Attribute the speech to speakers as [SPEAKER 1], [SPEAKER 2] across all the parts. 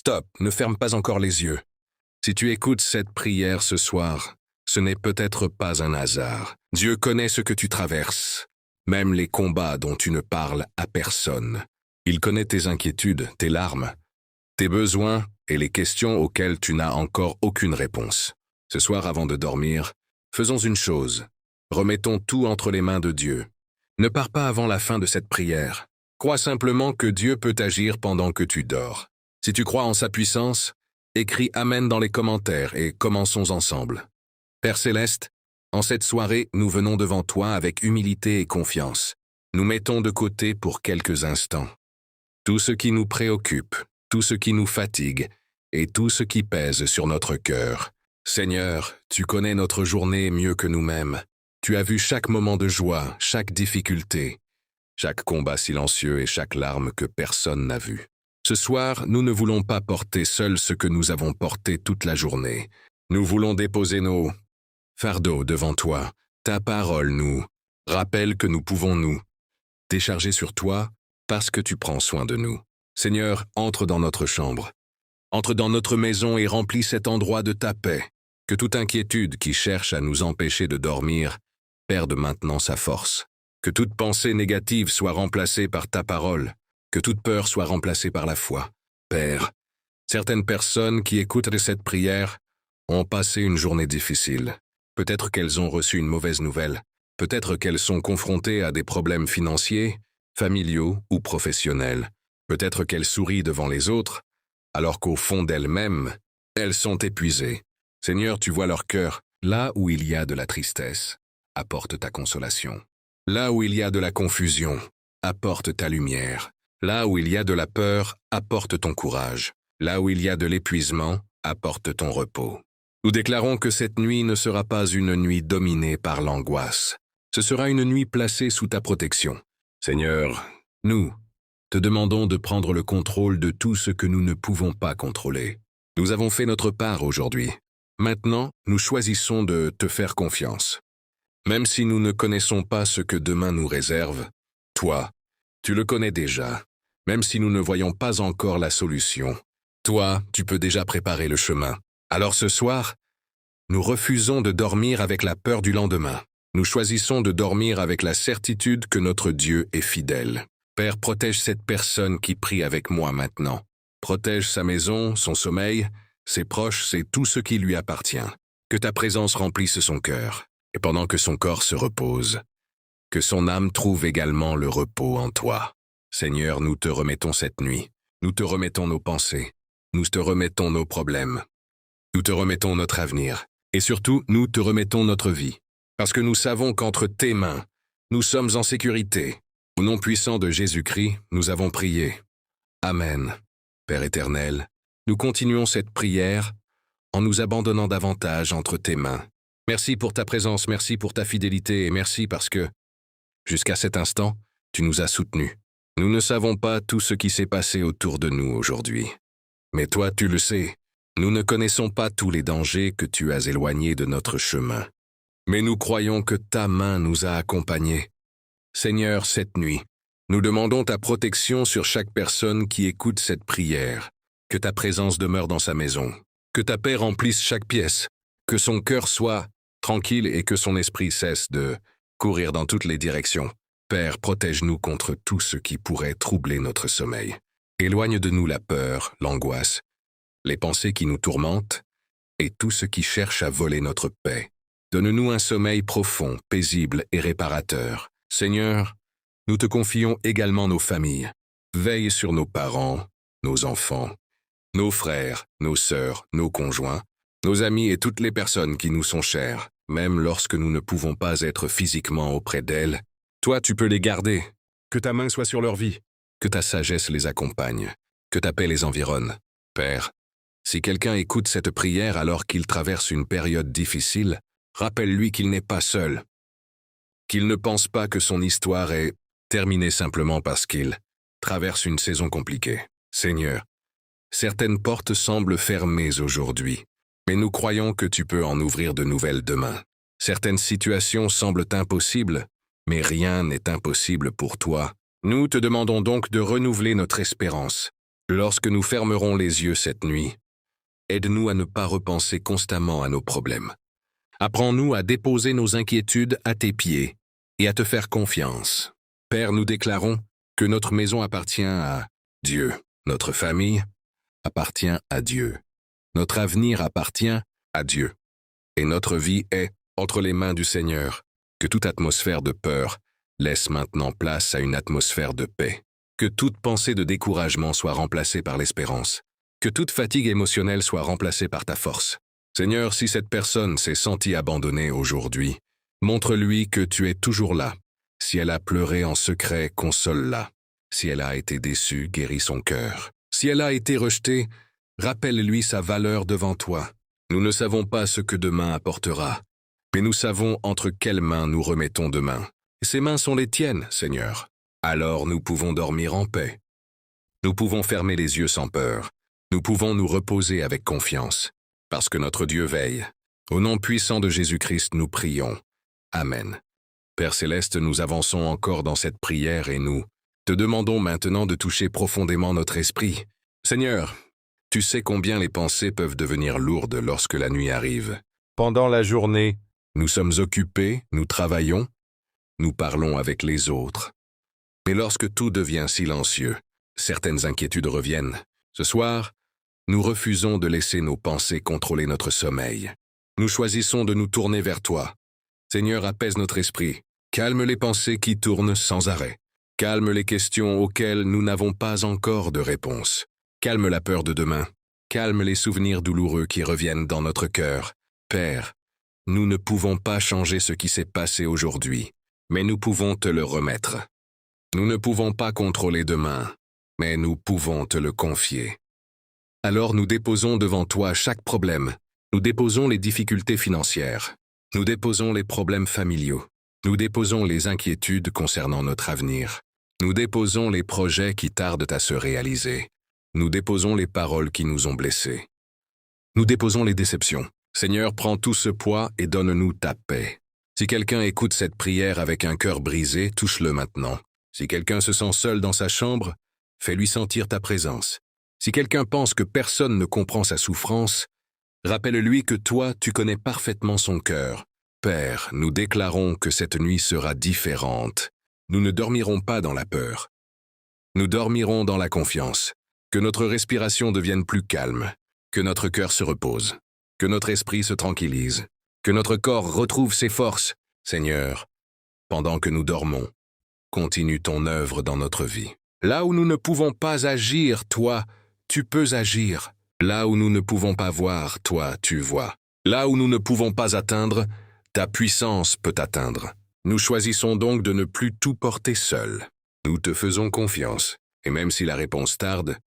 [SPEAKER 1] Stop, ne ferme pas encore les yeux. Si tu écoutes cette prière ce soir, ce n'est peut-être pas un hasard. Dieu connaît ce que tu traverses, même les combats dont tu ne parles à personne. Il connaît tes inquiétudes, tes larmes, tes besoins et les questions auxquelles tu n'as encore aucune réponse. Ce soir, avant de dormir, faisons une chose. Remettons tout entre les mains de Dieu. Ne pars pas avant la fin de cette prière. Crois simplement que Dieu peut agir pendant que tu dors. Si tu crois en sa puissance, écris Amen dans les commentaires et commençons ensemble. Père Céleste, en cette soirée, nous venons devant toi avec humilité et confiance. Nous mettons de côté pour quelques instants tout ce qui nous préoccupe, tout ce qui nous fatigue et tout ce qui pèse sur notre cœur. Seigneur, tu connais notre journée mieux que nous-mêmes. Tu as vu chaque moment de joie, chaque difficulté, chaque combat silencieux et chaque larme que personne n'a vu. Ce soir, nous ne voulons pas porter seuls ce que nous avons porté toute la journée. Nous voulons déposer nos fardeaux devant toi. Ta parole nous rappelle que nous pouvons nous décharger sur toi parce que tu prends soin de nous. Seigneur, entre dans notre chambre. Entre dans notre maison et remplis cet endroit de ta paix. Que toute inquiétude qui cherche à nous empêcher de dormir perde maintenant sa force. Que toute pensée négative soit remplacée par ta parole. Que toute peur soit remplacée par la foi. Père, certaines personnes qui écoutent cette prière ont passé une journée difficile. Peut-être qu'elles ont reçu une mauvaise nouvelle. Peut-être qu'elles sont confrontées à des problèmes financiers, familiaux ou professionnels. Peut-être qu'elles sourient devant les autres, alors qu'au fond d'elles-mêmes, elles sont épuisées. Seigneur, tu vois leur cœur. Là où il y a de la tristesse, apporte ta consolation. Là où il y a de la confusion, apporte ta lumière. Là où il y a de la peur, apporte ton courage. Là où il y a de l'épuisement, apporte ton repos. Nous déclarons que cette nuit ne sera pas une nuit dominée par l'angoisse. Ce sera une nuit placée sous ta protection. Seigneur, nous te demandons de prendre le contrôle de tout ce que nous ne pouvons pas contrôler. Nous avons fait notre part aujourd'hui. Maintenant, nous choisissons de te faire confiance. Même si nous ne connaissons pas ce que demain nous réserve, toi, tu le connais déjà. Même si nous ne voyons pas encore la solution, toi, tu peux déjà préparer le chemin. Alors ce soir, nous refusons de dormir avec la peur du lendemain. Nous choisissons de dormir avec la certitude que notre Dieu est fidèle. Père, protège cette personne qui prie avec moi maintenant. Protège sa maison, son sommeil, ses proches, c'est tout ce qui lui appartient. Que ta présence remplisse son cœur, et pendant que son corps se repose, que son âme trouve également le repos en toi. Seigneur, nous te remettons cette nuit. Nous te remettons nos pensées. Nous te remettons nos problèmes. Nous te remettons notre avenir. Et surtout, nous te remettons notre vie. Parce que nous savons qu'entre tes mains, nous sommes en sécurité. Au nom puissant de Jésus-Christ, nous avons prié. Amen. Père éternel, nous continuons cette prière en nous abandonnant davantage entre tes mains. Merci pour ta présence, merci pour ta fidélité et merci parce que, jusqu'à cet instant, tu nous as soutenus. Nous ne savons pas tout ce qui s'est passé autour de nous aujourd'hui. Mais toi, tu le sais, nous ne connaissons pas tous les dangers que tu as éloignés de notre chemin. Mais nous croyons que ta main nous a accompagnés. Seigneur, cette nuit, nous demandons ta protection sur chaque personne qui écoute cette prière. Que ta présence demeure dans sa maison. Que ta paix remplisse chaque pièce. Que son cœur soit tranquille et que son esprit cesse de courir dans toutes les directions. Père, protège-nous contre tout ce qui pourrait troubler notre sommeil. Éloigne de nous la peur, l'angoisse, les pensées qui nous tourmentent et tout ce qui cherche à voler notre paix. Donne-nous un sommeil profond, paisible et réparateur. Seigneur, nous te confions également nos familles. Veille sur nos parents, nos enfants, nos frères, nos sœurs, nos conjoints, nos amis et toutes les personnes qui nous sont chères, même lorsque nous ne pouvons pas être physiquement auprès d'elles. Toi, tu peux les garder. Que ta main soit sur leur vie. Que ta sagesse les accompagne. Que ta paix les environne. Père, si quelqu'un écoute cette prière alors qu'il traverse une période difficile, rappelle-lui qu'il n'est pas seul. Qu'il ne pense pas que son histoire est terminée simplement parce qu'il traverse une saison compliquée. Seigneur, certaines portes semblent fermées aujourd'hui, mais nous croyons que tu peux en ouvrir de nouvelles demain. Certaines situations semblent impossibles, mais rien n'est impossible pour toi. Nous te demandons donc de renouveler notre espérance, Lorsque nous fermerons les yeux cette nuit, aide-nous à ne pas repenser constamment à nos problèmes. Apprends-nous à déposer nos inquiétudes à tes pieds et à te faire confiance. Père, nous déclarons que notre maison appartient à Dieu, notre famille appartient à Dieu, notre avenir appartient à Dieu, et notre vie est entre les mains du Seigneur. Que toute atmosphère de peur laisse maintenant place à une atmosphère de paix. Que toute pensée de découragement soit remplacée par l'espérance. Que toute fatigue émotionnelle soit remplacée par ta force. Seigneur, si cette personne s'est sentie abandonnée aujourd'hui, montre-lui que tu es toujours là. Si elle a pleuré en secret, console-la. Si elle a été déçue, guéris son cœur. Si elle a été rejetée, rappelle-lui sa valeur devant toi. Nous ne savons pas ce que demain apportera, mais nous savons entre quelles mains nous remettons demain. Et ces mains sont les tiennes, Seigneur. Alors nous pouvons dormir en paix. Nous pouvons fermer les yeux sans peur. Nous pouvons nous reposer avec confiance, parce que notre Dieu veille. Au nom puissant de Jésus-Christ, nous prions. Amen. Père Céleste, nous avançons encore dans cette prière et nous te demandons maintenant de toucher profondément notre esprit. Seigneur, tu sais combien les pensées peuvent devenir lourdes lorsque la nuit arrive. Pendant la journée, nous sommes occupés, nous travaillons, nous parlons avec les autres. Mais lorsque tout devient silencieux, certaines inquiétudes reviennent. Ce soir, nous refusons de laisser nos pensées contrôler notre sommeil. Nous choisissons de nous tourner vers toi. Seigneur, apaise notre esprit. Calme les pensées qui tournent sans arrêt. Calme les questions auxquelles nous n'avons pas encore de réponse. Calme la peur de demain. Calme les souvenirs douloureux qui reviennent dans notre cœur. Père, nous ne pouvons pas changer ce qui s'est passé aujourd'hui, mais nous pouvons te le remettre. Nous ne pouvons pas contrôler demain, mais nous pouvons te le confier. Alors nous déposons devant toi chaque problème. Nous déposons les difficultés financières. Nous déposons les problèmes familiaux. Nous déposons les inquiétudes concernant notre avenir. Nous déposons les projets qui tardent à se réaliser. Nous déposons les paroles qui nous ont blessés. Nous déposons les déceptions. Seigneur, prends tout ce poids et donne-nous ta paix. Si quelqu'un écoute cette prière avec un cœur brisé, touche-le maintenant. Si quelqu'un se sent seul dans sa chambre, fais-lui sentir ta présence. Si quelqu'un pense que personne ne comprend sa souffrance, rappelle-lui que toi, tu connais parfaitement son cœur. Père, nous déclarons que cette nuit sera différente. Nous ne dormirons pas dans la peur. Nous dormirons dans la confiance. Que notre respiration devienne plus calme. Que notre cœur se repose. Que notre esprit se tranquillise. Que notre corps retrouve ses forces. Seigneur, pendant que nous dormons, continue ton œuvre dans notre vie. Là où nous ne pouvons pas agir, toi, tu peux agir. Là où nous ne pouvons pas voir, toi, tu vois. Là où nous ne pouvons pas atteindre, ta puissance peut atteindre. Nous choisissons donc de ne plus tout porter seul. Nous te faisons confiance, et même si la réponse tarde,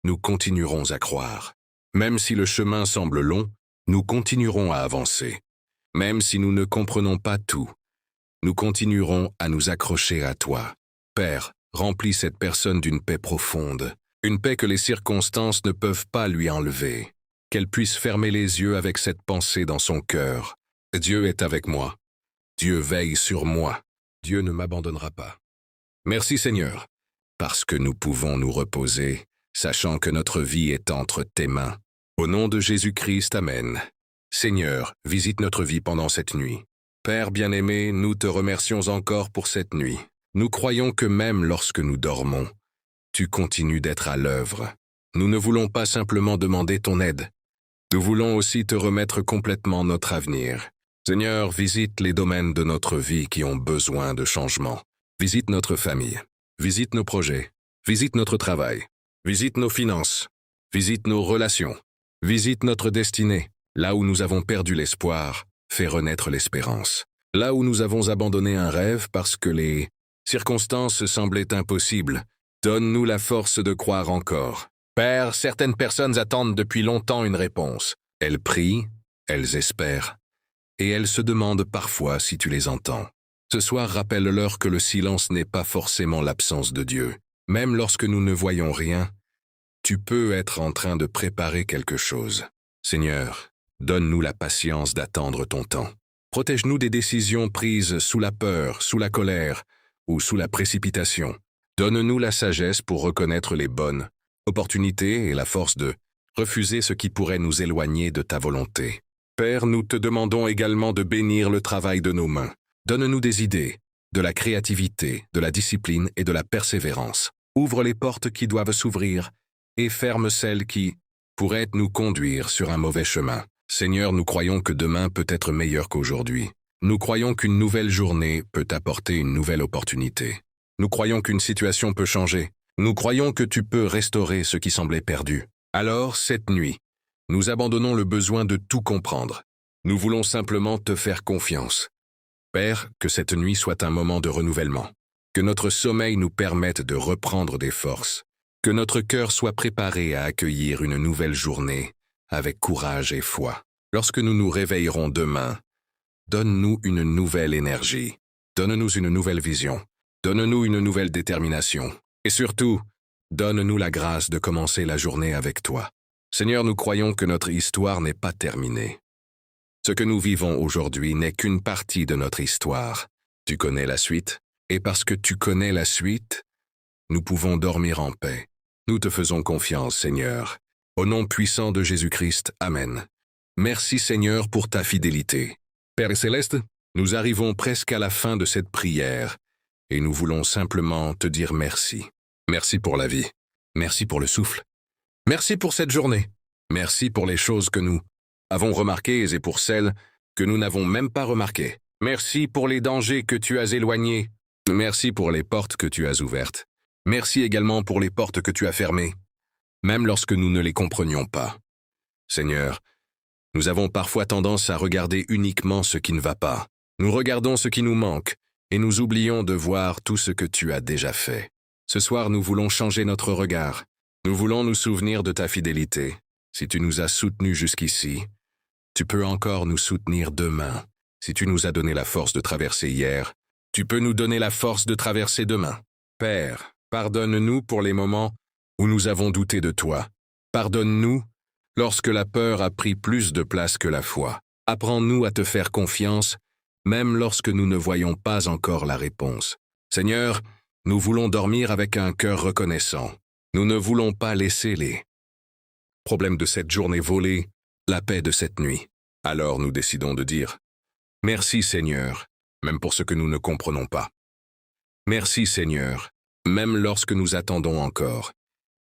[SPEAKER 1] nous continuerons à croire. Même si le chemin semble long, nous continuerons à avancer. Même si nous ne comprenons pas tout, nous continuerons à nous accrocher à toi. Père, remplis cette personne d'une paix profonde, une paix que les circonstances ne peuvent pas lui enlever. Qu'elle puisse fermer les yeux avec cette pensée dans son cœur. Dieu est avec moi. Dieu veille sur moi. Dieu ne m'abandonnera pas. Merci Seigneur, parce que nous pouvons nous reposer, sachant que notre vie est entre tes mains. Au nom de Jésus-Christ, Amen. Seigneur, visite notre vie pendant cette nuit. Père bien-aimé, nous te remercions encore pour cette nuit. Nous croyons que même lorsque nous dormons, tu continues d'être à l'œuvre. Nous ne voulons pas simplement demander ton aide. Nous voulons aussi te remettre complètement notre avenir. Seigneur, visite les domaines de notre vie qui ont besoin de changement. Visite notre famille. Visite nos projets. Visite notre travail. Visite nos finances. Visite nos relations. Visite notre destinée. Là où nous avons perdu l'espoir, fais renaître l'espérance. Là où nous avons abandonné un rêve parce que les circonstances semblaient impossibles, donne-nous la force de croire encore. Père, certaines personnes attendent depuis longtemps une réponse. Elles prient, elles espèrent, et elles se demandent parfois si tu les entends. Ce soir, rappelle-leur que le silence n'est pas forcément l'absence de Dieu. Même lorsque nous ne voyons rien, tu peux être en train de préparer quelque chose. Seigneur, donne-nous la patience d'attendre ton temps. Protège-nous des décisions prises sous la peur, sous la colère ou sous la précipitation. Donne-nous la sagesse pour reconnaître les bonnes opportunité et la force de refuser ce qui pourrait nous éloigner de ta volonté. Père, nous te demandons également de bénir le travail de nos mains. Donne-nous des idées, de la créativité, de la discipline et de la persévérance. Ouvre les portes qui doivent s'ouvrir et ferme celles qui pourraient nous conduire sur un mauvais chemin. Seigneur, nous croyons que demain peut être meilleur qu'aujourd'hui. Nous croyons qu'une nouvelle journée peut apporter une nouvelle opportunité. Nous croyons qu'une situation peut changer. Nous croyons que tu peux restaurer ce qui semblait perdu. Alors, cette nuit, nous abandonnons le besoin de tout comprendre. Nous voulons simplement te faire confiance. Père, que cette nuit soit un moment de renouvellement. Que notre sommeil nous permette de reprendre des forces. Que notre cœur soit préparé à accueillir une nouvelle journée avec courage et foi. Lorsque nous nous réveillerons demain, donne-nous une nouvelle énergie. Donne-nous une nouvelle vision. Donne-nous une nouvelle détermination. Et surtout, donne-nous la grâce de commencer la journée avec toi. Seigneur, nous croyons que notre histoire n'est pas terminée. Ce que nous vivons aujourd'hui n'est qu'une partie de notre histoire. Tu connais la suite, et parce que tu connais la suite, nous pouvons dormir en paix. Nous te faisons confiance, Seigneur. Au nom puissant de Jésus-Christ, Amen. Merci, Seigneur, pour ta fidélité. Père céleste, nous arrivons presque à la fin de cette prière, et nous voulons simplement te dire merci. Merci pour la vie. Merci pour le souffle. Merci pour cette journée. Merci pour les choses que nous avons remarquées et pour celles que nous n'avons même pas remarquées. Merci pour les dangers que tu as éloignés. Merci pour les portes que tu as ouvertes. Merci également pour les portes que tu as fermées, même lorsque nous ne les comprenions pas. Seigneur, nous avons parfois tendance à regarder uniquement ce qui ne va pas. Nous regardons ce qui nous manque et nous oublions de voir tout ce que tu as déjà fait. Ce soir, nous voulons changer notre regard. Nous voulons nous souvenir de ta fidélité. Si tu nous as soutenus jusqu'ici, tu peux encore nous soutenir demain. Si tu nous as donné la force de traverser hier, tu peux nous donner la force de traverser demain. Père, pardonne-nous pour les moments où nous avons douté de toi. Pardonne-nous lorsque la peur a pris plus de place que la foi. Apprends-nous à te faire confiance, même lorsque nous ne voyons pas encore la réponse. Seigneur, nous voulons dormir avec un cœur reconnaissant. Nous ne voulons pas laisser les problèmes de cette journée voler la paix de cette nuit. Alors nous décidons de dire « Merci Seigneur », même pour ce que nous ne comprenons pas. Merci Seigneur, même lorsque nous attendons encore.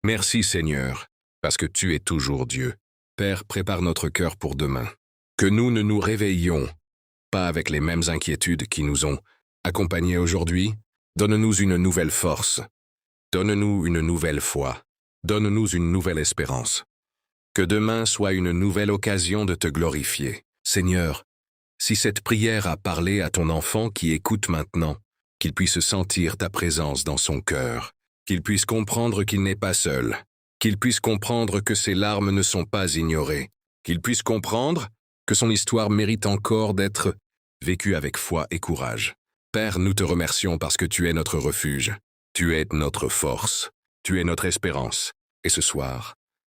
[SPEAKER 1] Merci Seigneur, parce que tu es toujours Dieu. Père, prépare notre cœur pour demain. Que nous ne nous réveillions pas avec les mêmes inquiétudes qui nous ont accompagnés aujourd'hui. Donne-nous une nouvelle force. Donne-nous une nouvelle foi. Donne-nous une nouvelle espérance. Que demain soit une nouvelle occasion de te glorifier. Seigneur, si cette prière a parlé à ton enfant qui écoute maintenant, qu'il puisse sentir ta présence dans son cœur, qu'il puisse comprendre qu'il n'est pas seul, qu'il puisse comprendre que ses larmes ne sont pas ignorées, qu'il puisse comprendre que son histoire mérite encore d'être vécue avec foi et courage. Père, nous te remercions parce que tu es notre refuge, tu es notre force, tu es notre espérance, et ce soir,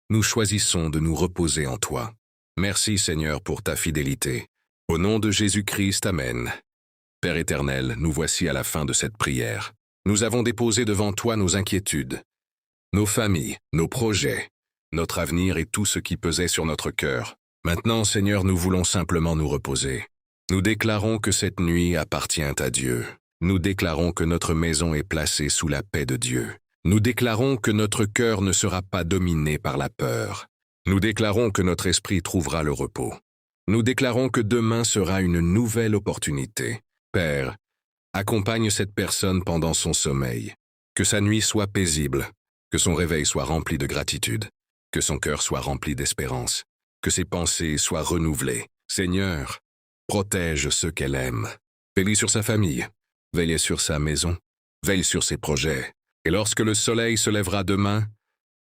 [SPEAKER 1] nous choisissons de nous reposer en toi. Merci Seigneur pour ta fidélité. Au nom de Jésus-Christ, Amen. Père éternel, nous voici à la fin de cette prière. Nous avons déposé devant toi nos inquiétudes, nos familles, nos projets, notre avenir et tout ce qui pesait sur notre cœur. Maintenant, Seigneur, nous voulons simplement nous reposer. Nous déclarons que cette nuit appartient à Dieu. Nous déclarons que notre maison est placée sous la paix de Dieu. Nous déclarons que notre cœur ne sera pas dominé par la peur. Nous déclarons que notre esprit trouvera le repos. Nous déclarons que demain sera une nouvelle opportunité. Père, accompagne cette personne pendant son sommeil. Que sa nuit soit paisible, que son réveil soit rempli de gratitude, que son cœur soit rempli d'espérance, que ses pensées soient renouvelées. Seigneur, protège ceux qu'elle aime. Veille sur sa famille, veille sur sa maison, veille sur ses projets. Et lorsque le soleil se lèvera demain,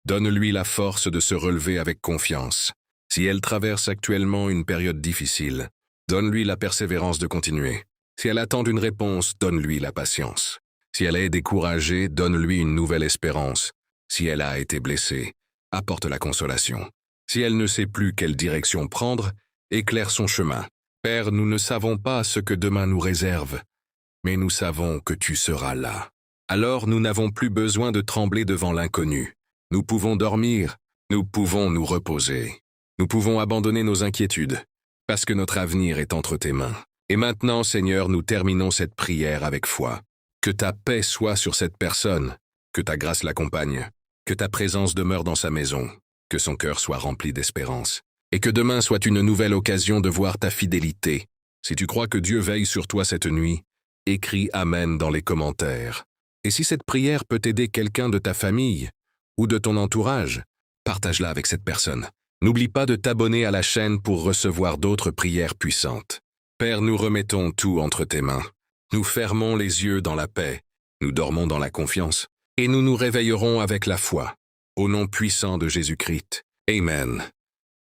[SPEAKER 1] donne-lui la force de se relever avec confiance. Si elle traverse actuellement une période difficile, donne-lui la persévérance de continuer. Si elle attend une réponse, donne-lui la patience. Si elle est découragée, donne-lui une nouvelle espérance. Si elle a été blessée, apporte la consolation. Si elle ne sait plus quelle direction prendre, éclaire son chemin. Père, nous ne savons pas ce que demain nous réserve, mais nous savons que tu seras là. Alors nous n'avons plus besoin de trembler devant l'inconnu. Nous pouvons dormir, nous pouvons nous reposer. Nous pouvons abandonner nos inquiétudes, parce que notre avenir est entre tes mains. Et maintenant, Seigneur, nous terminons cette prière avec foi. Que ta paix soit sur cette personne, que ta grâce l'accompagne, que ta présence demeure dans sa maison, que son cœur soit rempli d'espérance, et que demain soit une nouvelle occasion de voir ta fidélité. Si tu crois que Dieu veille sur toi cette nuit, écris Amen dans les commentaires. Et si cette prière peut aider quelqu'un de ta famille ou de ton entourage, partage-la avec cette personne. N'oublie pas de t'abonner à la chaîne pour recevoir d'autres prières puissantes. Père, nous remettons tout entre tes mains. Nous fermons les yeux dans la paix, nous dormons dans la confiance, et nous nous réveillerons avec la foi. Au nom puissant de Jésus-Christ. Amen.